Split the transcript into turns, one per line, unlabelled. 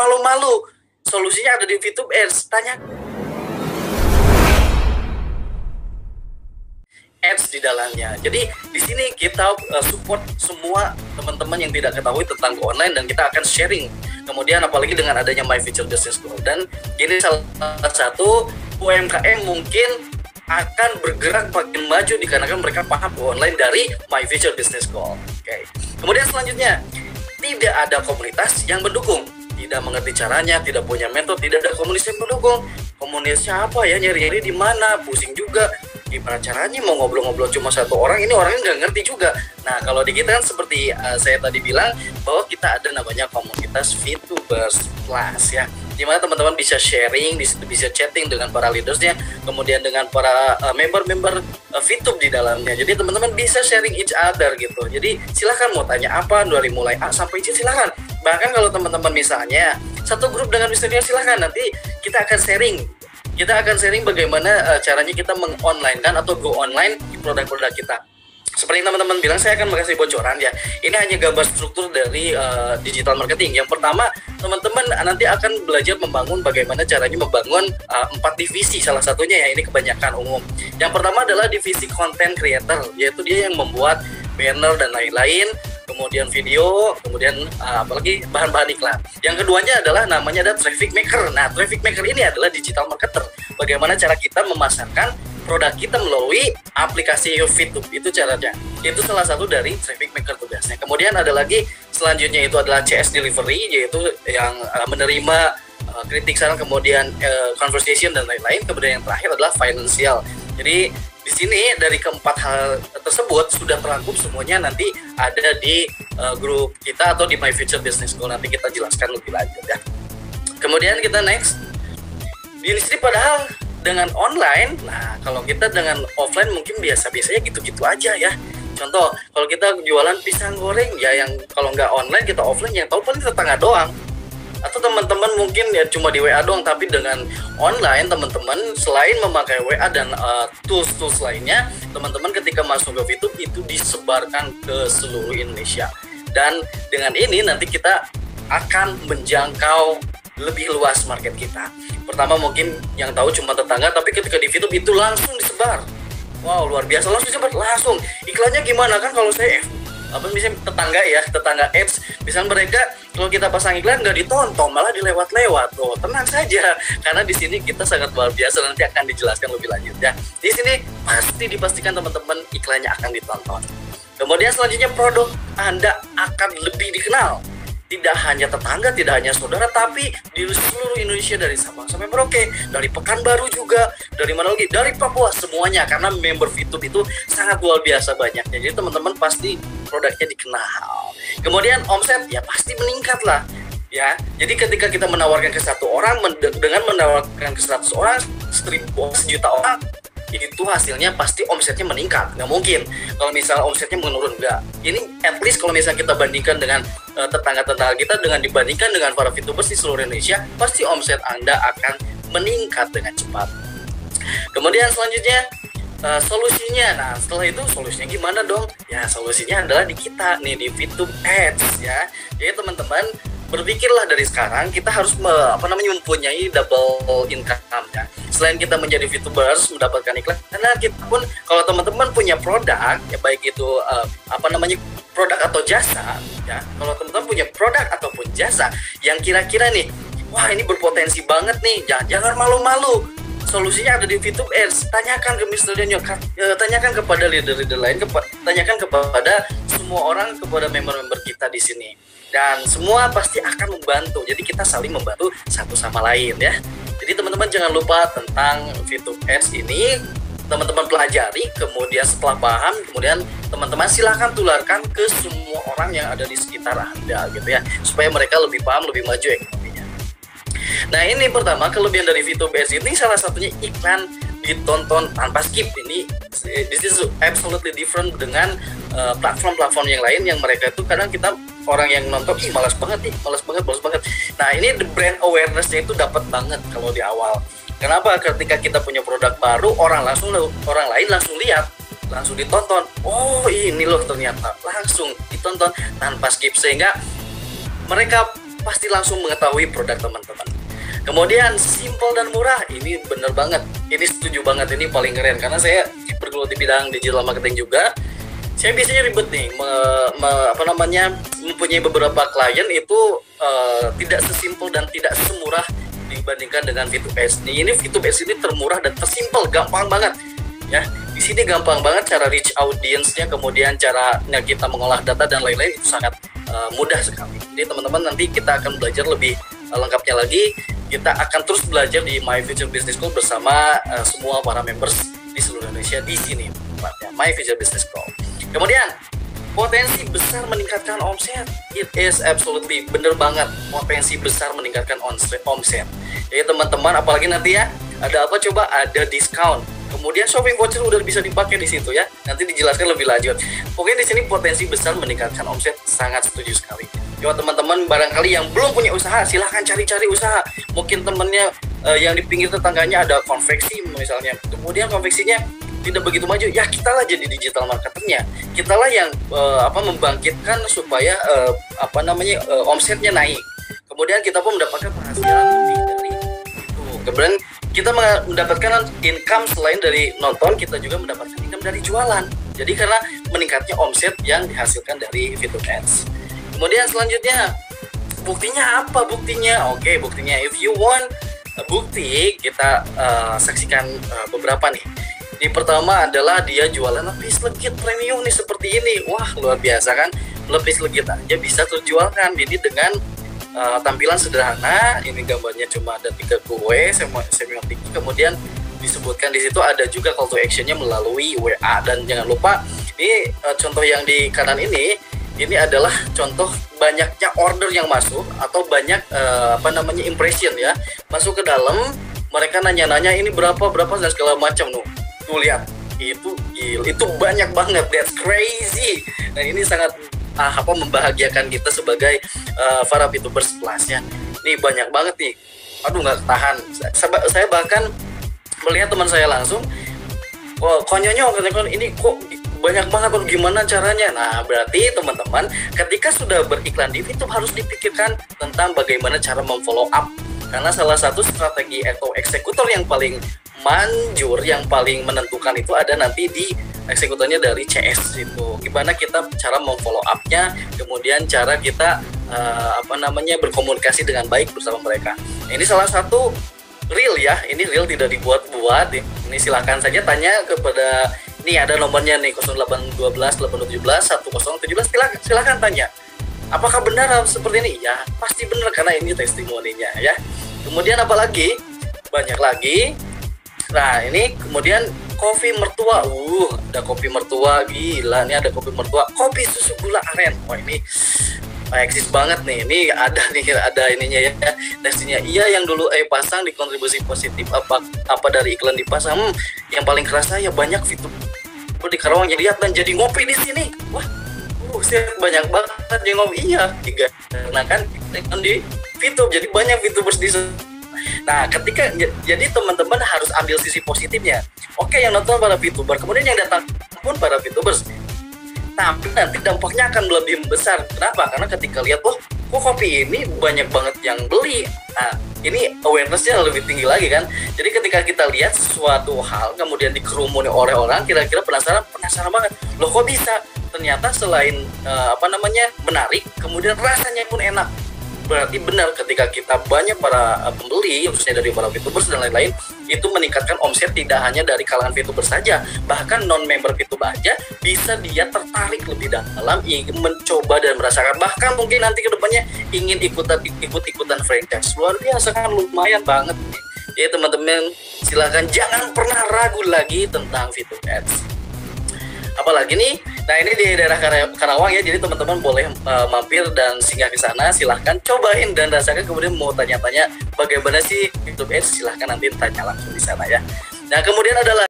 malu-malu. Solusinya ada di VTube Ads. Tanya ads di dalamnya. Jadi di sini kita support semua teman-teman yang tidak ketahui tentang go online, dan kita akan sharing. Kemudian apalagi dengan adanya My Future Business School, dan ini salah satu UMKM mungkin akan bergerak makin maju dikarenakan mereka paham go online dari My Future Business School. Oke. Kemudian selanjutnya, tidak ada komunitas yang mendukung. Tidak mengerti caranya, tidak punya mentor, tidak ada komunitas yang mendukung. Komunitasnya apa ya, nyari-nyari di mana, pusing juga. Gimana caranya mau ngobrol-ngobrol cuma satu orang, ini orangnya nggak ngerti juga. Nah, kalau di kita kan seperti saya tadi bilang, bahwa kita ada namanya komunitas VTubers Plus ya, dimana teman-teman bisa sharing, bisa chatting dengan para leadersnya, kemudian dengan para member-member VTube di dalamnya. Jadi teman-teman bisa sharing each other gitu. Jadi silahkan mau tanya apa, dari mulai A sampai Z silahkan. Bahkan kalau teman-teman misalnya satu grup dengan misalnya, silahkan nanti kita akan sharing. Kita akan sharing bagaimana caranya kita meng-online-kan atau go online produk-produk kita. Seperti teman-teman bilang, saya akan mengasih bocoran ya. Ini hanya gambar struktur dari digital marketing. Yang pertama, teman-teman nanti akan belajar membangun bagaimana caranya membangun 4 divisi. Salah satunya ya, ini kebanyakan umum. Yang pertama adalah divisi content creator, yaitu dia yang membuat banner dan lain-lain, kemudian video, kemudian apalagi bahan-bahan iklan. Yang keduanya adalah namanya ada traffic maker. Nah, traffic maker ini adalah digital marketer. Bagaimana cara kita memasarkan produk kita melalui aplikasi VTube, itu caranya. Itu salah satu dari traffic maker tugasnya. Kemudian ada lagi selanjutnya itu adalah CS delivery, yaitu yang menerima kritik saran, kemudian conversation dan lain-lain. Kemudian yang terakhir adalah financial. Jadi di sini dari keempat hal tersebut sudah terangkum semuanya, nanti ada di grup kita atau di My Future Business School. Nanti kita jelaskan lebih lanjut ya. Kemudian kita next. Di sini padahal dengan online, nah kalau kita dengan offline mungkin biasa-biasanya gitu-gitu aja ya. Contoh, kalau kita jualan pisang goreng ya, yang kalau nggak online kita offline, yang tahu paling tetangga doang. Atau teman-teman mungkin ya cuma di WA doang, tapi dengan online teman-teman selain memakai WA dan tools-tools lainnya, teman-teman ketika masuk ke VTube itu disebarkan ke seluruh Indonesia. Dan dengan ini nanti kita akan menjangkau lebih luas market kita. Pertama mungkin yang tahu cuma tetangga, tapi ketika di VTube itu langsung disebar. Wow, luar biasa, langsung disebar, langsung. Iklannya gimana kan kalau saya misalnya tetangga ads, misalnya mereka kalau kita pasang iklan nggak ditonton, malah dilewat-lewat. Oh, tenang saja, karena di sini kita sangat luar biasa, nanti akan dijelaskan lebih lanjut ya. Di sini pasti dipastikan teman-teman iklannya akan ditonton. Kemudian selanjutnya produk Anda akan lebih dikenal. Tidak hanya tetangga, tidak hanya saudara, tapi di seluruh Indonesia, dari Sabang sampai Merauke, dari Pekanbaru juga, dari mana lagi, dari Papua, semuanya, karena member VTube itu sangat luar biasa banyaknya. Jadi teman-teman pasti produknya dikenal. Kemudian omset ya pasti meningkat lah ya. Jadi ketika kita menawarkan ke satu orang, dengan menawarkan ke 100 orang, 1 juta orang, itu hasilnya pasti omsetnya meningkat. Nggak mungkin kalau misalnya omsetnya menurun, enggak. Ini at least kalau misalnya kita bandingkan dengan tetangga-tetangga kita, dengan dibandingkan dengan para VTubers di seluruh Indonesia, pasti omset Anda akan meningkat dengan cepat. Kemudian selanjutnya solusinya. Nah, setelah itu solusinya gimana dong? Ya, solusinya adalah di kita nih, di VTube Ads ya. Jadi teman-teman berpikirlah dari sekarang, kita harus mempunyai double income ya. Selain kita menjadi VTubers, mendapatkan iklan, karena kita pun kalau teman-teman punya produk ya, baik itu produk atau jasa ya. Kalau teman-teman punya produk ataupun jasa yang kira-kira nih, wah ini berpotensi banget nih, jangan malu-malu. Solusinya ada di VTube Ads. Tanyakan ke Mr. Daniel, tanyakan kepada leader-leader lain, tanyakan kepada semua orang, kepada member-member kita di sini. Dan semua pasti akan membantu. Jadi kita saling membantu satu sama lain ya. Jadi teman-teman jangan lupa tentang VTube Ads ini. Teman-teman pelajari, kemudian setelah paham, kemudian teman-teman silahkan tularkan ke semua orang yang ada di sekitar Anda gitu ya. Supaya mereka lebih paham, lebih maju ekonominya. Nah, ini pertama kelebihan dari VTube Ads ini, salah satunya iklan ditonton tanpa skip. This is absolutely different dengan platform-platform yang lain yang mereka itu kadang kita orang yang nonton, malas banget. Nah, ini the brand awareness-nya itu dapat banget kalau di awal. Kenapa? Ketika kita punya produk baru, orang lain langsung lihat, langsung ditonton. Oh, ini loh ternyata, langsung ditonton tanpa skip, sehingga mereka pasti langsung mengetahui produk teman-teman. Kemudian simple dan murah, ini bener banget, ini setuju banget, ini paling keren karena saya bergelut di bidang digital marketing juga. Saya biasanya ribet nih, mempunyai beberapa klien itu tidak sesimpel dan tidak semurah dibandingkan dengan V2S. Ini V2S ini termurah dan tersimpel, gampang banget. Ya, di sini gampang banget cara reach audience-nya, kemudian caranya kita mengolah data dan lain-lain itu sangat mudah sekali. Jadi teman-teman nanti kita akan belajar lebih lengkapnya lagi. Kita akan terus belajar di My Future Business School bersama semua para members di seluruh Indonesia di sini, tempatnya My Future Business School. Kemudian potensi besar meningkatkan omset, it is absolutely bener banget, potensi besar meningkatkan omset. Jadi teman-teman, apalagi nanti ya ada apa coba, ada diskon. Kemudian shopping voucher udah bisa dipakai di situ ya. Nanti dijelaskan lebih lanjut. Pokoknya di sini potensi besar meningkatkan omset, sangat setuju sekali. Coba teman-teman barangkali yang belum punya usaha, silahkan cari-cari usaha. Mungkin temennya yang di pinggir tetangganya ada konveksi misalnya. Kemudian konveksinya tidak begitu maju, ya kita lah jadi digital marketernya. Kita lah yang membangkitkan supaya omsetnya naik. Kemudian kita pun mendapatkan penghasilan lebih dari itu. Kemudian kita mendapatkan income selain dari nonton, kita juga mendapatkan income dari jualan. Jadi karena meningkatnya omset yang dihasilkan dari V2Ads. Kemudian selanjutnya, buktinya apa buktinya? Oke, buktinya if you want bukti, kita saksikan beberapa nih. Ini pertama adalah dia jualan lapis legit premium nih seperti ini. Wah, luar biasa kan? Lapis legit aja bisa terjualkan. Ini dengan tampilan sederhana. Ini gambarnya cuma ada 3 kue semiotik. Kemudian disebutkan di situ ada juga call to actionnya melalui WA. Dan jangan lupa, ini contoh yang di kanan ini adalah contoh banyaknya order yang masuk atau banyak impression ya. Masuk ke dalam, mereka nanya-nanya ini berapa dan segala macam Tuh lihat, itu banyak banget, that's crazy. Nah ini sangat membahagiakan kita sebagai para VTubers Plus ya. Ini banyak banget nih, aduh nggak tahan. Saya bahkan melihat teman saya langsung, konyol ini kok banyak banget, gimana caranya? Nah berarti teman-teman ketika sudah beriklan di VTube harus dipikirkan tentang bagaimana cara memfollow up. Karena salah satu strategi atau eksekutor yang paling manjur, yang paling menentukan itu ada nanti di eksekutornya dari CS itu. Gimana kita cara memfollow up-nya, kemudian cara kita berkomunikasi dengan baik bersama mereka. Ini salah satu real ya, ini real tidak dibuat-buat. Ini silahkan saja tanya kepada, ini ada nomornya nih 0812 817 1017, silahkan tanya. Apakah benar seperti ini? Ya pasti benar karena ini testimoninya ya. Kemudian apalagi? Banyak lagi. Nah ini kemudian kopi mertua, ada kopi mertua, gila nih ada kopi mertua, kopi susu gula aren. Wah ini eksis banget nih, ini ada ininya ya, testinya. Iya yang dulu pasang di kontribusi positif apa dari iklan dipasang, yang paling kerasa ya banyak fitur di Karawang yang lihat dan jadi ngopi di sini. Wah, banyak banget yang ngopi, iya tiga. Nah kan di VTube jadi banyak VTubers di sana. Nah, jadi teman-teman harus ambil sisi positifnya. Oke, yang nonton para VTuber, kemudian yang datang pun para VTubers. Tapi nanti dampaknya akan lebih besar. Kenapa? Karena ketika lihat, kok kopi ini banyak banget yang beli. Nah, ini awareness-nya lebih tinggi lagi kan. Jadi ketika kita lihat sesuatu hal, kemudian dikerumuni oleh orang, kira-kira penasaran banget. Loh kok bisa? Ternyata selain menarik, kemudian rasanya pun enak. Berarti benar ketika kita banyak para pembeli, khususnya dari para VTubers dan lain-lain, itu meningkatkan omset tidak hanya dari kalangan VTuber saja, bahkan non-member VTuber aja bisa dia tertarik lebih dalam, ingin mencoba dan merasakan, bahkan mungkin nanti kedepannya ingin ikut-ikutan franchise. Luar biasa kan, lumayan banget nih. Jadi teman-teman silakan jangan pernah ragu lagi tentang V2Ads. Apalagi nih, nah ini di daerah Karawang ya, jadi teman-teman boleh mampir dan singgah ke sana, silahkan cobain dan rasakan. Kemudian mau tanya-tanya bagaimana sih VTubeAds, silahkan nanti tanya langsung di sana ya. Nah kemudian ada